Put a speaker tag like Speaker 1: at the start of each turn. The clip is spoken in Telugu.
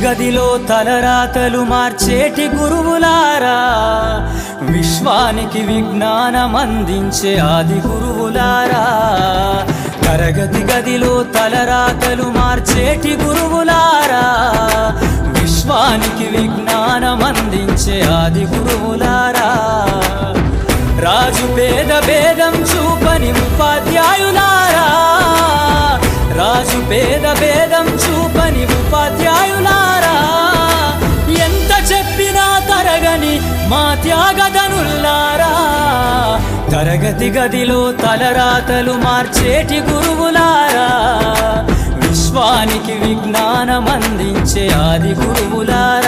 Speaker 1: గదిలో తలరాతలు మార్చేటి గురువులారా, విశ్వానికి విజ్ఞానం అందించే ఆది గురువులారా. తరగతి గదిలో తలరాతలు మార్చేటి గురువులారా, విశ్వానికి విజ్ఞానం అందించే ఆది గురువులారా. రాజు పేద భేదం చూపని ఉపాధ్యాయులారా, రాజు పేద భేదం చూపని ఉపాధ్యాయులారా. ఎంత చెప్పినా తరగని మా త్యాగధనుల్లారా, తరగతి గదిలో తలరాతలు మార్చేటి గురువులారా, విశ్వానికి విజ్ఞానం అందించే ఆది గురువులారా.